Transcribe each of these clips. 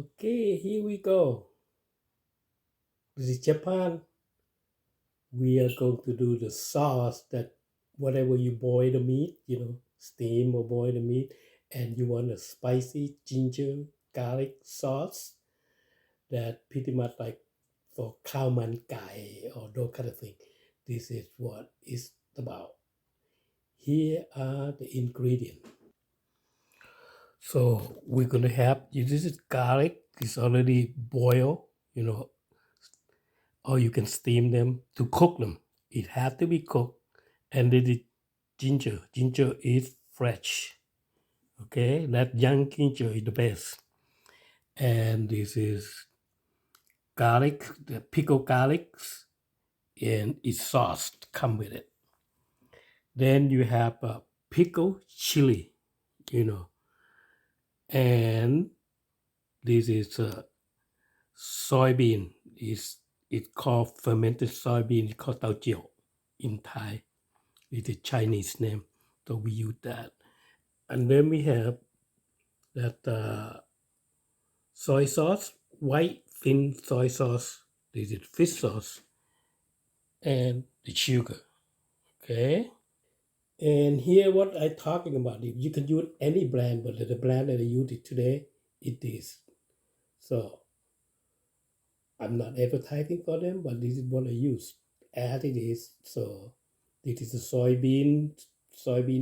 Okay, here we go. This is Japan. We are going to do the sauce that whatever you boil the meat, steam or boil the meat, and you want a spicy ginger garlic sauce that pretty much like for cow man gai or those kind of thing. This is what it's about. Here are the ingredients. So we're gonna have this is garlic. It's already boiled, or you can steam them to cook them. It has to be cooked. And this is ginger. Ginger is fresh. Okay, that young ginger is the best. And this is garlic, the pickled garlics, and it's sauce to come with it. Then you have a pickled chili, and this is a soybean. It's called fermented soybean. It's called tao jiao in Thai. It's a Chinese name, so we use that. And then we have that soy sauce, white thin soy sauce. This is fish sauce, and the sugar. Okay. And here, what I'm talking about, you can use any brand, but the brand that I use it today, it is. So I'm not advertising for them, but this is what I use as it is. So this is a soybean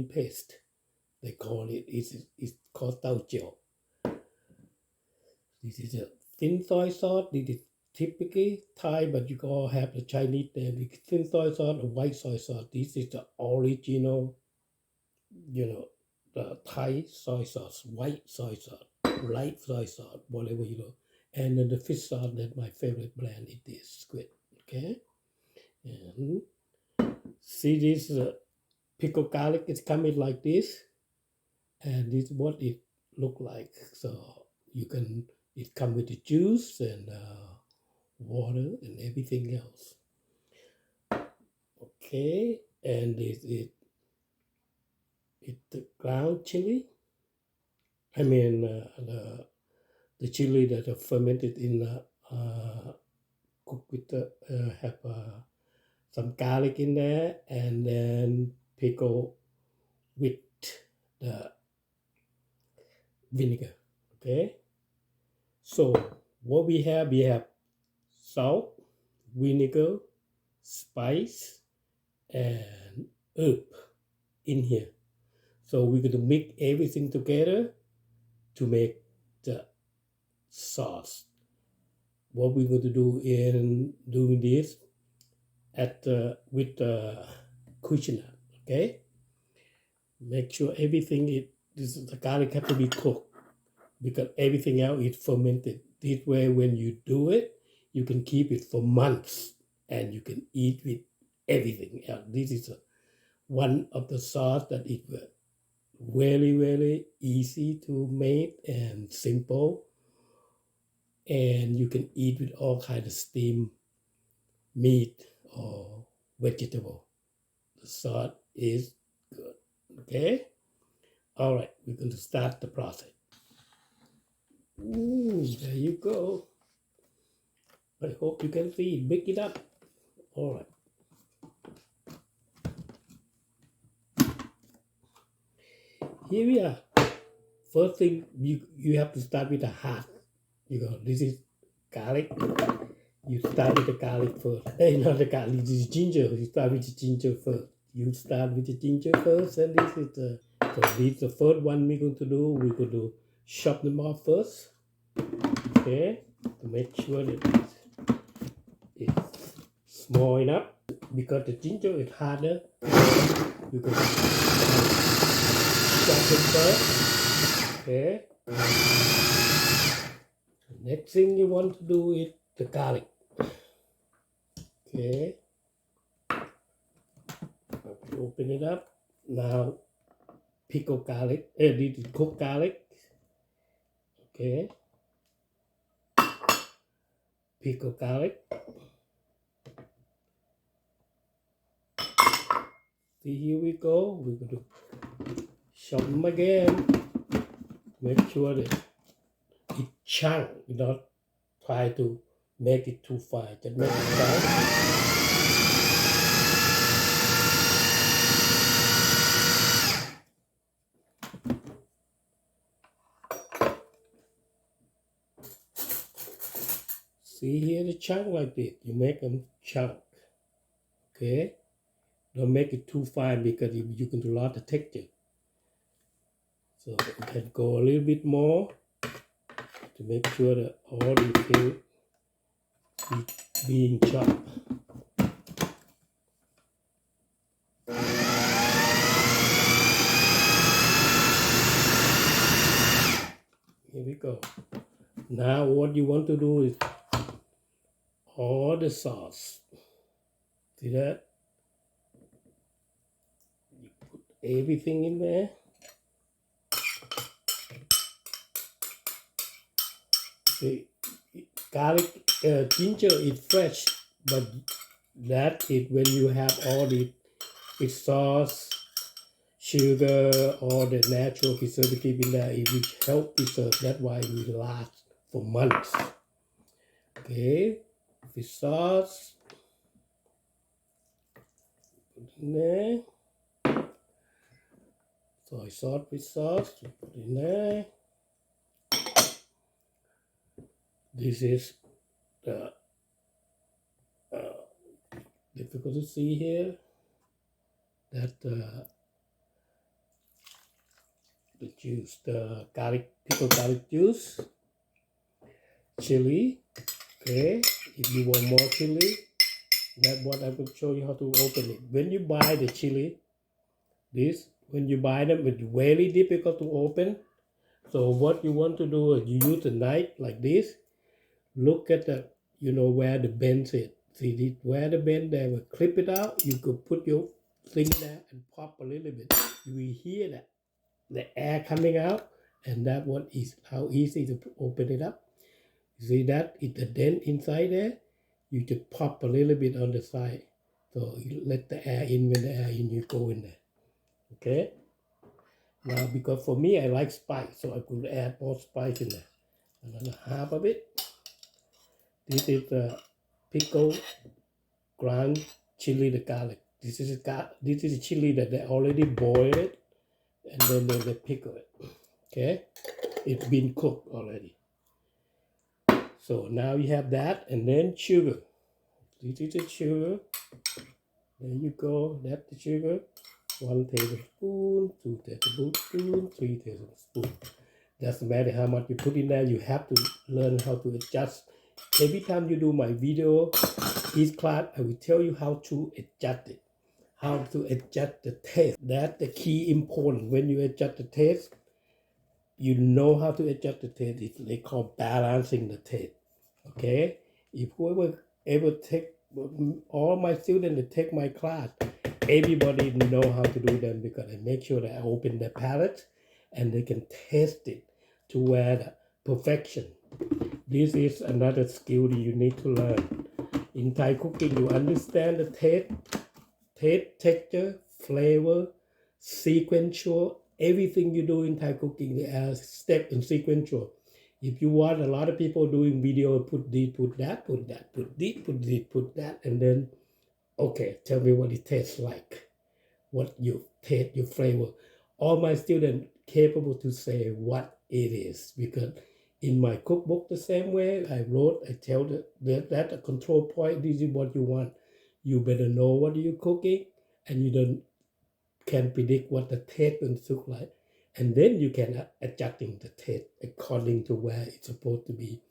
paste. They call it. It's called tao jiao. This is a thin soy sauce. This is typically Thai, but you can all have the Chinese name. Thin soy sauce or white soy sauce. This is the original, the Thai soy sauce, white soy sauce, light soy sauce, whatever And then the fish sauce, that's my favorite brand. It is squid. Okay. And see this pickled garlic is coming like this, and this is what it look like. So it come with the juice and water and everything else. Okay, and it's the ground chili. I mean the chili that are fermented in cooked with have some garlic in there, and then pickle with the vinegar. Okay, so what we have salt, vinegar, spice, and herb in here. So we're going to mix everything together to make the sauce. What we're going to do in doing this with the cucina, okay? Make sure everything the garlic has to be cooked because everything else is fermented. This way, when you do it, you can keep it for months and you can eat with everything else. This is one of the sauce that is very, very easy to make and simple. And you can eat with all kinds of steamed meat or vegetable. The sauce is good. Okay? All right, we're going to start the process. Ooh, there you go. I hope you can see it. Big it up. All right. Here we are. First thing, you have to start with the heart. This is garlic. You start with the garlic first. Hey, not the garlic, this is ginger. You start with the ginger first. You start with the ginger first, and this is the first one we're going to do. We're going to chop them off first. Okay, to make sure that it's small enough. Because the ginger is harder, we're going to chop it first. Okay. Next thing you want to do is the garlic. Okay. Open it up. Now pickle garlic. This is cooked garlic. Okay. Pickle garlic. See, here we go. We're going to chop them again. Make sure that it chunk, not try to make it too fine. Just make it chunk. See here the chunk like this. You make them chunk. Okay? Don't make it too fine because you can do a lot of texture. So you can go a little bit more to make sure that all these things being chopped. Here we go. Now what you want to do is all the sauce. See that? You put everything in there. The garlic, ginger is fresh, but that is when you have all the sauce, sugar, all the natural preservative in there, it will help preserve. That's why it will last for months. Okay, fish sauce, put in there. Soy sauce, fish sauce, put in there. This is the difficult to see here. That the juice, the garlic, pickled garlic juice, chili. Okay, if you want more chili, that's what I will show you how to open it. When you buy the chili, when you buy them, it's very difficult to open. So what you want to do is you use a knife like this. Look at the, where the bend is. See this, where the bend there, will clip it out. You could put your thing there and pop a little bit. You will hear that, the air coming out, and that one is how easy to open it up. You see that? It's a dent inside there. You just pop a little bit on the side. So you let the air in. When the air in, you go in there. Okay? Now, because for me, I like spice, so I could add more spice in there. Another half of it. This is the pickled ground chili, the garlic. This is a chili that they already boiled it, and then they pickle it. Okay? It's been cooked already. So now you have that, and then sugar. This is the sugar. There you go. That's the sugar. 1 tablespoon, 2 tablespoons, 3 tablespoons. Doesn't matter how much you put in there. You have to learn how to adjust. Every time you do my video, each class, I will tell you how to adjust it. How to adjust the taste. That's the key important. When you adjust the taste, you know how to adjust the taste. They call balancing the taste. Okay? If whoever ever take, all my students that take my class, everybody know how to do them because I make sure that I open their palate and they can taste it to where the perfection. This is another skill that you need to learn. In Thai cooking, you understand the taste, texture, flavor, sequential. Everything you do in Thai cooking, they are step and sequential. If you want a lot of people doing video, put this, put that, put that, put this, put this, put that, and then, okay, tell me what it tastes like, what you taste, your flavor. All my students capable to say what it is, because in my cookbook the same way I wrote, I tell that a control point, this is what you want. You better know what you're cooking, and you can predict what the taste will look like. And then you can adjusting the taste according to where it's supposed to be.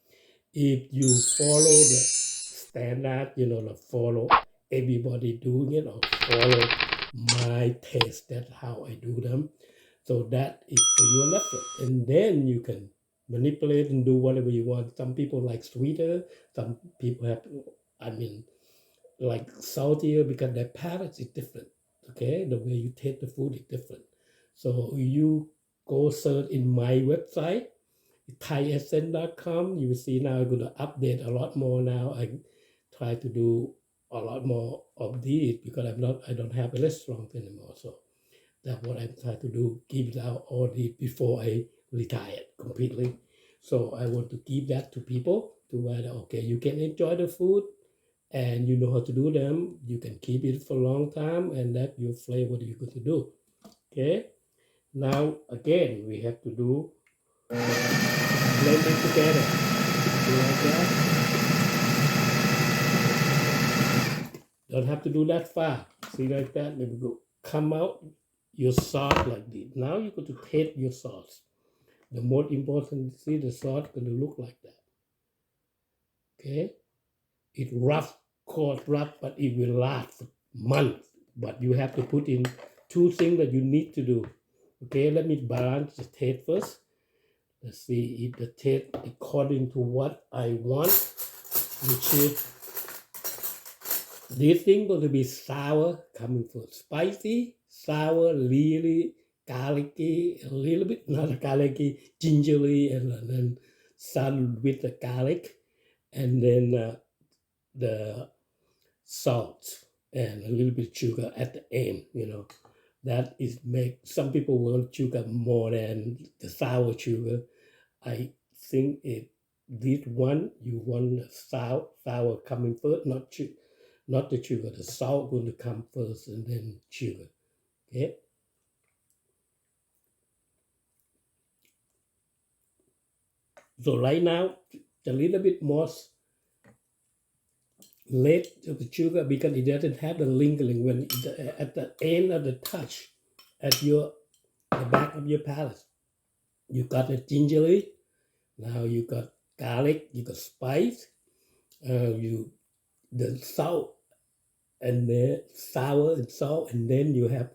If you follow the standard, follow everybody doing it, or follow my taste, that's how I do them. So that is for your lesson. And then you can manipulate and do whatever you want. Some people like sweeter, some people have, like saltier, because their palate is different. Okay, the way you taste the food is different. So you go search in my website, thaiessence.com. You will see now I'm going to update a lot more now. I try to do a lot more of these because I don't have a restaurant anymore. So that's what I'm trying to do, give it out all these before I retire completely. So I want to give that to people to where, okay, you can enjoy the food and you know how to do them. You can keep it for a long time and that your flavor you're going to do. Okay. Now again, we have to do blend it together. Do like that. Don't have to do that far. See like that. Then we go come out your sauce like this. Now you got to taste your sauce. The most important, see the sauce going to look like that. Okay. It rough, cold rough, but it will last for months. But you have to put in two things that you need to do. Okay, let me balance the taste first. Let's see if the taste according to what I want, which is this thing going to be sour, coming from spicy, sour, really garlicky, a little bit not garlicky, gingery, and then sun with the garlic, and then the salt and a little bit sugar at the end. That is make some people want sugar more than the sour sugar. I think this one you want the sour coming first, not the sugar. The salt going to come first and then sugar. Okay. So right now, a little bit more late of the sugar because it doesn't have the lingering when at the end of the touch at the back of your palate. You got the gingery. Now you got garlic. You got spice. The salt and the sour and salt, and then you have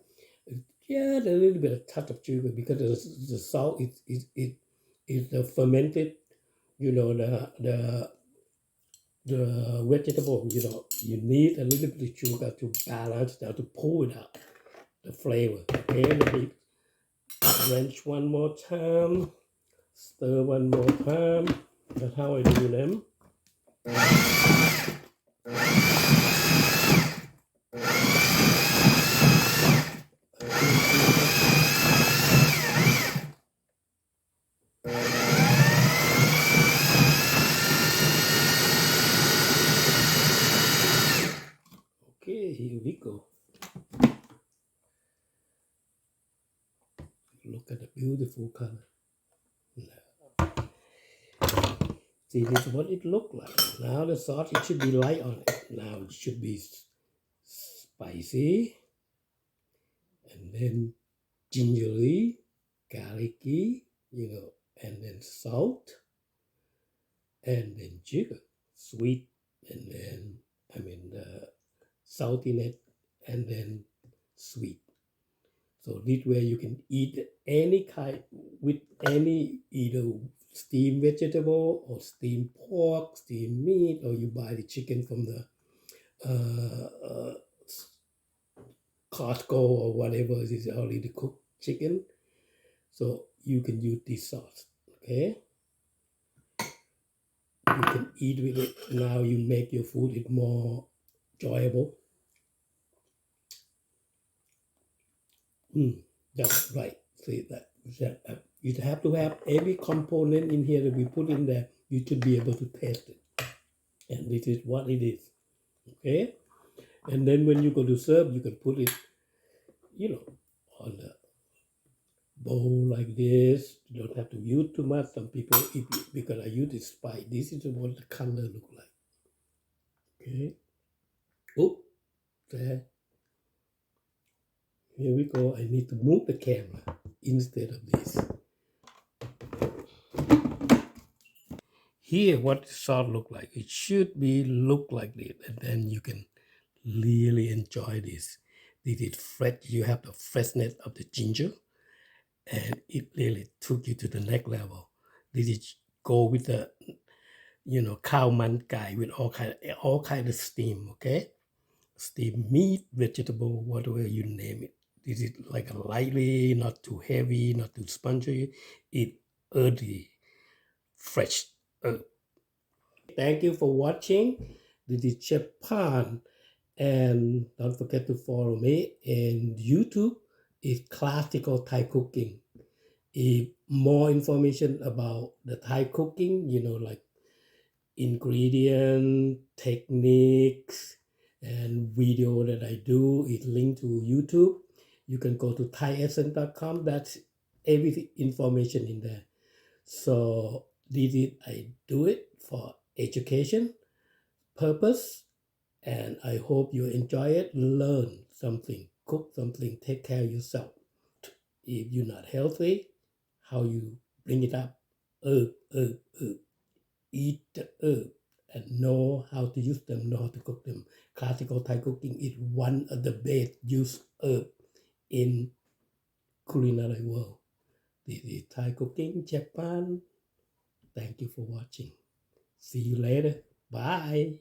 just a little bit of touch of sugar because the salt is the fermented. The vegetable. You need a little bit of sugar to balance that to pull it out the flavor. Okay, let me drench one more time. Stir one more time. That's how I do them. Okay, here we go. Look at the beautiful color. See, this is what it looked like. Now the sauce, it should be light on it. Now it should be spicy, and then gingery, garlicky, and then salt, and then sugar, sweet, and then, the saltiness, and then sweet. So this way you can eat any kind with any either steamed vegetable or steamed pork, steamed meat, or you buy the chicken from the Costco or whatever it is already cooked chicken. So you can use this sauce. Okay. You can eat with it. Now you make your food it more enjoyable. That's right. See that. You have to have every component in here that we put in there. You should be able to taste it. And this is what it is. Okay. And then when you go to serve, you can put it, on the bowl like this. You don't have to use too much. Some people, because I use the spice, this is what the color look like. Okay. Oh, there. Here we go. I need to move the camera instead of this. Here, what the sauce look like. It should be look like this, and then you can really enjoy this. This is fresh. You have the freshness of the ginger, and it really took you to the next level. This is go with the, cow man guy with all kind of steam. Okay, steamed meat, vegetable, whatever you name it. This is like a lightly, not too heavy, not too spongy. It earthy, fresh. Thank you for watching. This is Chef Pan. And don't forget to follow me in YouTube. It's Classical Thai Cooking. If more information about the Thai cooking, like ingredient, techniques, and video that I do is linked to YouTube. You can go to thaiessence.com. That's every information in there. So I do it for education purpose, and I hope you enjoy it. Learn something, cook something, take care of yourself. If you're not healthy, how you bring it up? Herb. Eat the herb and know how to use them, know how to cook them. Classical Thai cooking is one of the best used herb in culinary world. This is Thai cooking Japan. Thank you for watching. See you later. Bye.